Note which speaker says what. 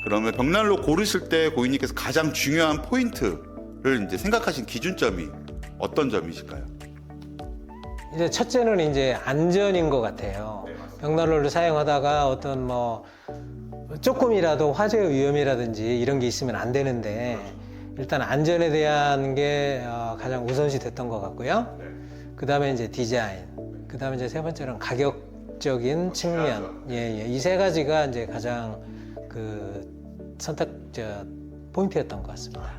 Speaker 1: 그러면 벽난로 고르실 때 고객님께서 가장 중요한 포인트를 이제 생각하신 기준점이 어떤 점이실까요?
Speaker 2: 이제 첫째는 이제 안전인 것 같아요. 벽난로를 사용하다가 어떤 조금이라도 화재 위험이라든지 이런 게 있으면 안 되는데 일단 안전에 대한 게 가장 우선시 됐던 것 같고요. 그 다음에 이제 디자인, 그 다음에 이제 세 번째는 가격적인 측면, 이 세 가지가 이제 가장 그 선택 포인트였던 것 같습니다.